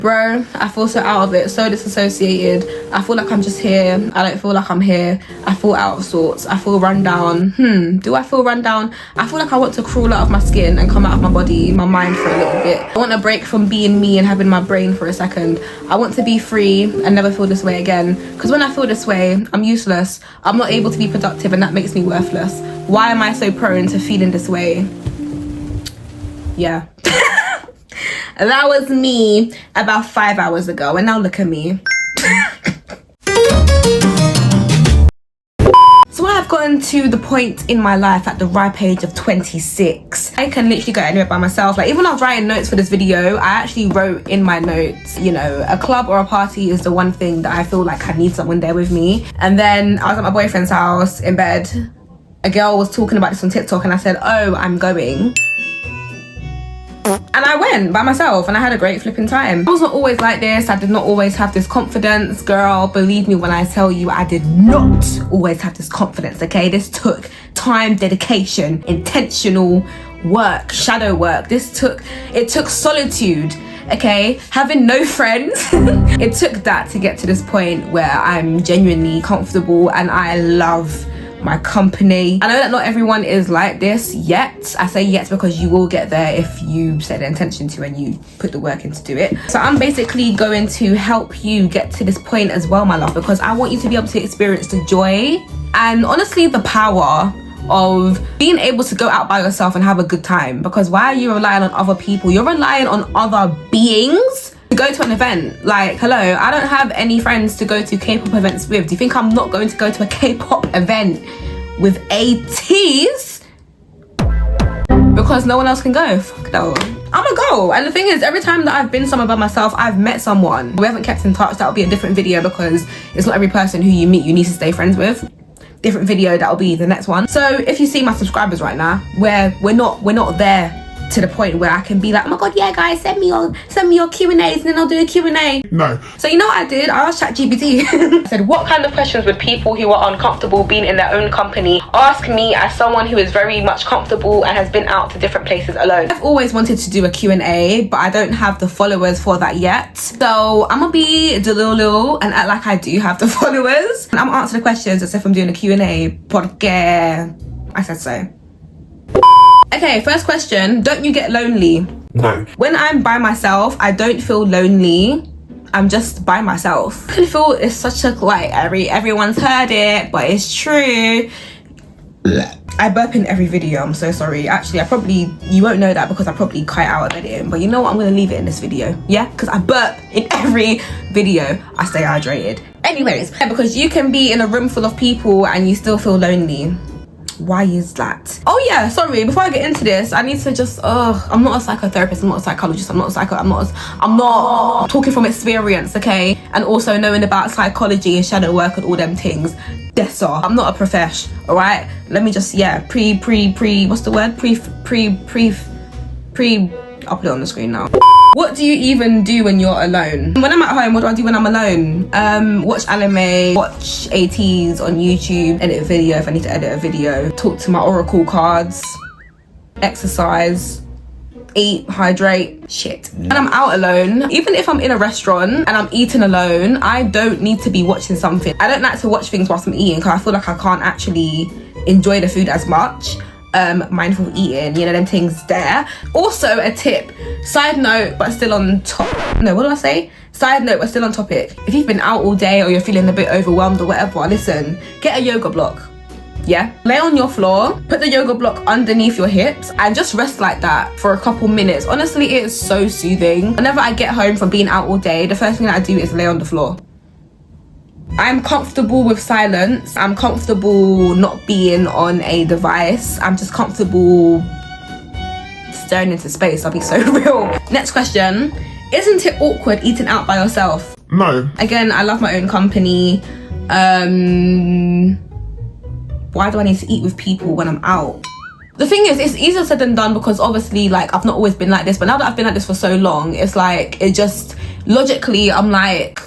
Bro, I feel so out of it, so disassociated. I feel like I'm just here. I don't feel like I'm here. I feel out of sorts. I feel run down. Do I feel run down? I feel like I want to crawl out of my skin and come out of my body, my mind for a little bit. I want a break from being me and having my brain for a second. I want to be free and never feel this way again. Because when I feel this way, I'm useless. I'm not able to be productive and that makes me worthless. Why am I so prone to feeling this way? Yeah. That was me about 5 hours ago, and now look at me. So I've gotten to the point in my life at the ripe age of 26. I can literally go anywhere by myself. Like, even when I was writing notes for this video, I actually wrote in my notes, you know, a club or a party is the one thing that I feel like I need someone there with me. And then I was at my boyfriend's house in bed. A girl was talking about this on TikTok and I said, oh, I'm going. And I went by myself and I had a great flipping time. I was not always like this. I did not always have this confidence. Girl, believe me when I tell you, I did not always have this confidence, okay? This took time, dedication, intentional work, shadow work. It took solitude, okay? Having no friends. It took that to get to this point where I'm genuinely comfortable and I love my company. I know that not everyone is like this yet. I say yet because you will get there if you set the intention to and you put the work in to do it. So I'm basically going to help you get to this point as well, my love, because I want you to be able to experience the joy and honestly the power of being able to go out by yourself and have a good time. Because why are you relying on other people? You're relying on other beings to go to an event. Like, hello, I don't have any friends to go to K-pop events with. Do you think I'm not going to go to a K-pop event with ATs because no one else can go? Fuck no, I'm gonna go. And the thing is, every time that I've been somewhere by myself, I've met someone. We haven't kept in touch. That'll be a different video because it's not every person who you meet you need to stay friends with. Different video, that'll be the next one. So if you see my subscribers right now, where we're not there to the point where I can be like, oh my god, yeah guys, send me your Q&As and then I'll do a Q&A. No. So you know what I did? I asked ChatGPT. I said, what kind of questions would people who are uncomfortable being in their own company ask me as someone who is very much comfortable and has been out to different places alone? I've always wanted to do a Q&A, but I don't have the followers for that yet. So I'm gonna be delulu and act like I do have the followers. And I'm gonna answer the questions as if I'm doing a Q&A porque I said so. Okay, first question, don't you get lonely? No. When I'm by myself, I don't feel lonely. I'm just by myself. I feel it's such a, like, everyone's heard it, but it's true. I burp in every video, I'm so sorry. Actually, you won't know that because I probably cut out of editing, but you know what, I'm gonna leave it in this video, yeah? Because I burp in every video. I stay hydrated. Anyways, because you can be in a room full of people and you still feel lonely. Why is that? Oh yeah, sorry, before I get into this, I need to just I'm not a psychotherapist, I'm not a psychologist, I'm not talking from experience, okay? And also knowing about psychology and shadow work and all them things. That's all. I'm not a profesh, all right? Let me just, yeah, what's the word? I'll put it on the screen now. What do you even do when you're alone? When I'm at home, what do I do when I'm alone? Watch anime, watch ATs on YouTube, edit a video if I need to edit a video, talk to my oracle cards, exercise, eat, hydrate, shit. When I'm out alone, even if I'm in a restaurant and I'm eating alone, I don't need to be watching something. I don't like to watch things whilst I'm eating because I feel like I can't actually enjoy the food as much. Mindful eating, you know, them things there. Also a tip, side note but still on top, no, what did I say? Side note but still on topic. If you've been out all day or you're feeling a bit overwhelmed or whatever, listen, get a yoga block. Yeah, lay on your floor, put the yoga block underneath your hips and just rest like that for a couple minutes. Honestly, it is so soothing. Whenever I get home from being out all day, the first thing that I do is lay on the floor. I'm comfortable with silence. I'm comfortable not being on a device. I'm just comfortable staring into space. I'll be so real. Next question. Isn't it awkward eating out by yourself? No. Again, I love my own company. Why do I need to eat with people when I'm out? The thing is, it's easier said than done because obviously, like, I've not always been like this, but now that I've been like this for so long, it's like, it just, logically, I'm like,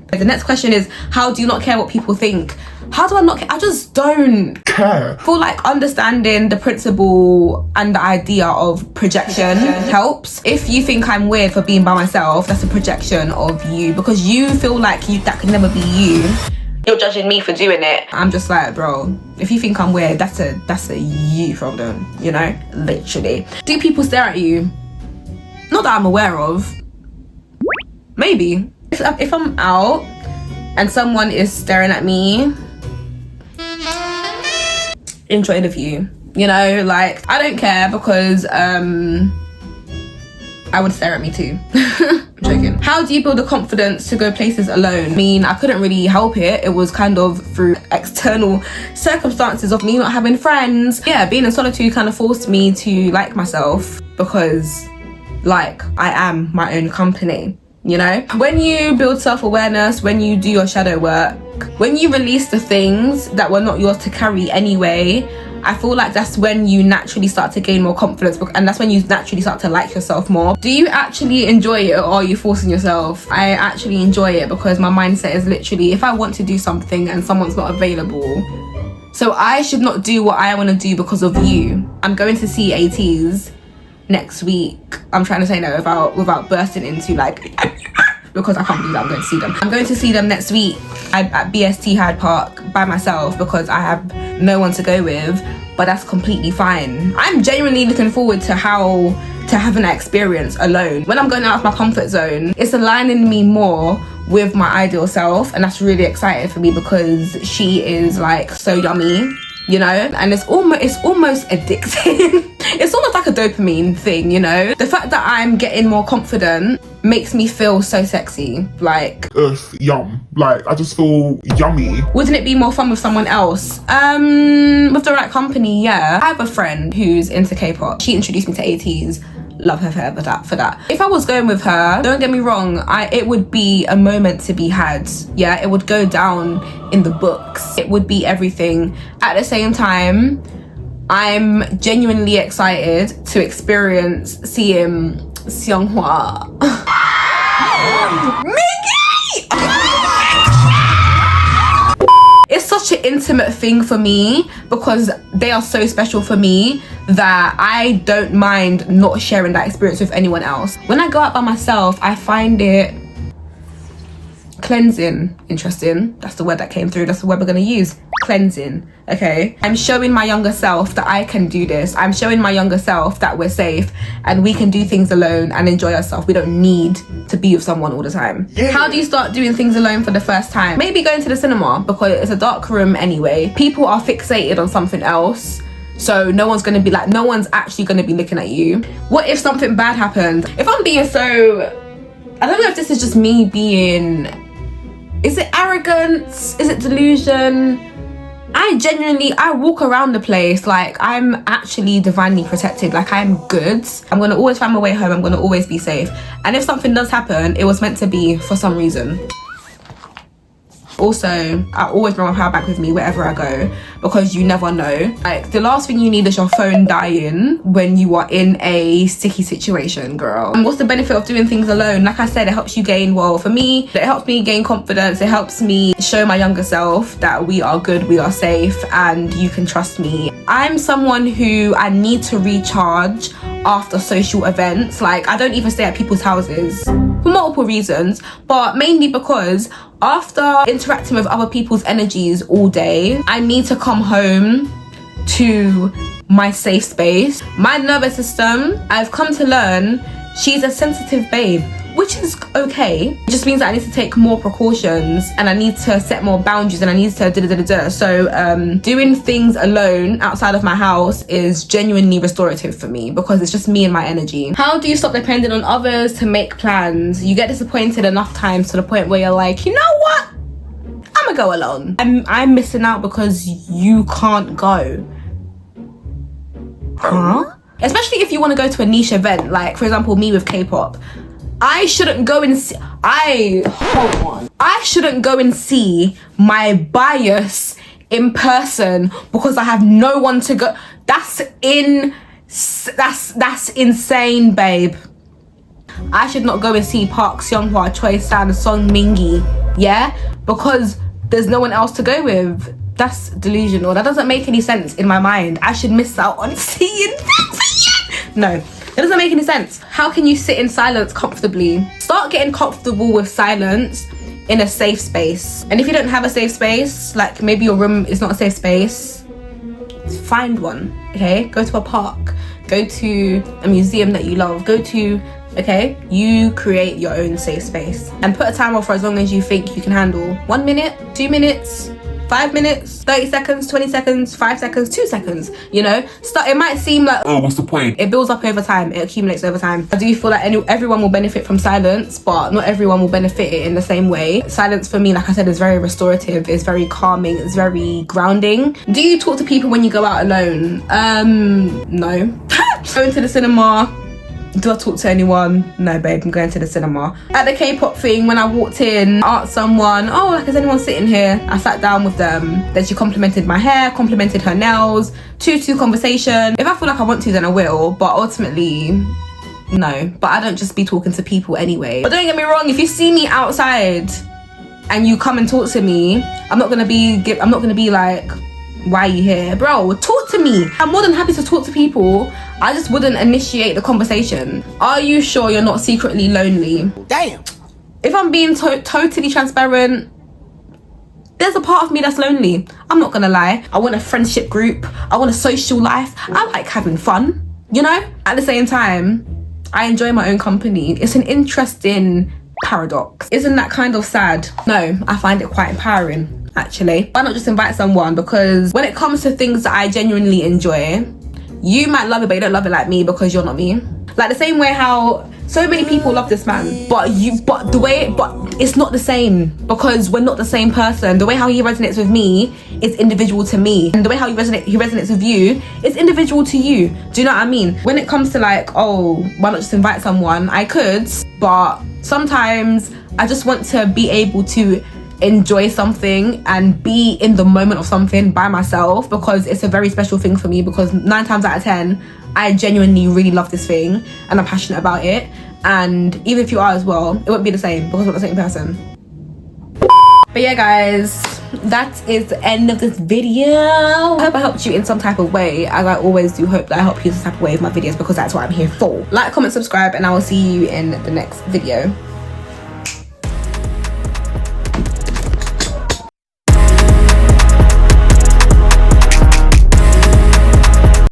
the next question is, how do you not care what people think? How do I not care? I just don't care. I feel like understanding the principle and the idea of projection helps. If you think I'm weird for being by myself, that's a projection of you, because you feel like that could never be you. You're judging me for doing it. I'm just like, bro, if you think I'm weird, that's a you problem, you know? Literally. Do people stare at you? Not that I'm aware of. Maybe. If I'm out and someone is staring at me, enjoy the view, you know? Like, I don't care, because I would stare at me too. I'm joking. How do you build the confidence to go places alone? I mean, I couldn't really help it. It was kind of through external circumstances of me not having friends. Yeah, being in solitude kind of forced me to like myself, because like I am my own company, you know? When you build self-awareness, when you do your shadow work, when you release the things that were not yours to carry anyway, I feel like that's when you naturally start to gain more confidence, and that's when you naturally start to like yourself more. Do you actually enjoy it, or are you forcing yourself? I actually enjoy it, because my mindset is literally, if I want to do something and someone's not available, so I should not do what I want to do because of you. I'm going to see ATs next week. I'm trying to say no without bursting into like because I can't believe that I'm going to see them. I'm going to see them next week at BST Hyde Park by myself, because I have no one to go with, but that's completely fine. I'm genuinely looking forward to having that experience alone. When I'm going out of my comfort zone, it's aligning me more with my ideal self, and that's really exciting for me, because she is like so yummy, you know? And it's almost addicting. It's almost like a dopamine thing, you know? The fact that I'm getting more confident makes me feel so sexy. Like, yum. Like, I just feel yummy. Wouldn't it be more fun with someone else? With the right company, yeah. I have a friend who's into K-pop. She introduced me to ATs. Love her forever for that. If I was going with her, don't get me wrong, it would be a moment to be had. Yeah, it would go down in the books. It would be everything. At the same time, I'm genuinely excited to experience seeing Seonghwa. Mickey! It's such an intimate thing for me, because they are so special for me that I don't mind not sharing that experience with anyone else. When I go out by myself, I find it cleansing. Interesting. That's the word that came through. That's the word we're gonna use. Cleansing. Okay. I'm showing my younger self that I can do this. I'm showing my younger self that we're safe and we can do things alone and enjoy ourselves. We don't need to be with someone all the time. Yeah. How do you start doing things alone for the first time? Maybe going to the cinema, because it's a dark room anyway. People are fixated on something else. So no one's actually gonna be looking at you. What if something bad happened? If I'm being so, I don't know if this is just me being, is it arrogance? Is it delusion? I walk around the place like I'm actually divinely protected, like I'm good. I'm gonna always find my way home, I'm gonna always be safe. And if something does happen, it was meant to be for some reason. Also, I always bring my power bank with me wherever I go, because you never know. Like, the last thing you need is your phone dying when you are in a sticky situation, girl. And what's the benefit of doing things alone? Like I said, it helps you gain, well, for me, it helps me gain confidence. It helps me show my younger self that we are good, we are safe, and you can trust me. I'm someone who I need to recharge after social events. Like, I don't even stay at people's houses for multiple reasons, but mainly because after interacting with other people's energies all day, I need to come home to my safe space. My nervous system, I've come to learn, she's a sensitive babe, which is okay. It just means that I need to take more precautions and I need to set more boundaries and I need to So doing things alone outside of my house is genuinely restorative for me, because it's just me and my energy. How do you stop depending on others to make plans? You get disappointed enough times to the point where you're like, you know what? I'ma go alone. I'm missing out because you can't go. Huh? Especially if you want to go to a niche event, like for example me with K-pop. I shouldn't go and see, I shouldn't go and see my bias in person because I have no one to go. That's insane, babe. I should not go and see Park Seonghwa, Choi San, Song Mingi, yeah? Because there's no one else to go with. That's delusional. That doesn't make any sense in my mind. I should miss out on seeing that. No, it doesn't make any sense. How can you sit in silence comfortably? Start getting comfortable with silence in a safe space. And if you don't have a safe space, like maybe your room is not a safe space, find one, okay? Go to a park, go to a museum that you love, okay? You create your own safe space and put a timer for as long as you think you can handle. 1 minute, 2 minutes, 5 minutes, 30 seconds, 20 seconds, 5 seconds, 2 seconds, you know? It might seem like, oh, what's the point? It builds up over time, it accumulates over time. I do feel like everyone will benefit from silence, but not everyone will benefit it in the same way. Silence for me, like I said, is very restorative, it's very calming, it's very grounding. Do you talk to people when you go out alone? No. Going to the cinema, do I talk to anyone? No, babe, I'm going to the cinema. At the K-pop thing, when I walked in, I asked someone, oh, like, is anyone sitting here? I sat down with them. Then she complimented my hair, complimented her nails, two conversation. If I feel like I want to, then I will, but ultimately, no. But I don't just be talking to people anyway. But don't get me wrong, if you see me outside and you come and talk to me, I'm not gonna be like, why are you here? Bro, talk to me. I'm more than happy to talk to people. I just wouldn't initiate the conversation. Are you sure you're not secretly lonely? Damn. If I'm being totally transparent, there's a part of me that's lonely. I'm not gonna lie. I want a friendship group. I want a social life. I like having fun, you know? At the same time, I enjoy my own company. It's an interesting paradox. Isn't that kind of sad? No, I find it quite empowering, actually. Why not just invite someone? Because when it comes to things that I genuinely enjoy, you might love it, but you don't love it like me because you're not me. Like the same way how so many people love this man, but it's not the same because we're not the same person. The way how he resonates with me is individual to me, and the way how he resonates with you is individual to you. Do you know what I mean? When it comes to like, oh, why not just invite someone? I could, but sometimes I just want to be able to enjoy something and be in the moment of something by myself, because it's a very special thing for me, because 9 times out of 10 I genuinely really love this thing and I'm passionate about it. And even if you are as well, it won't be the same because we're not the same person. But yeah guys, that is the end of this video. I hope I helped you in some type of way, as I always do hope that I help you in some type of way with my videos, because that's what I'm here for. Like, comment, subscribe, and I will see you in the next video.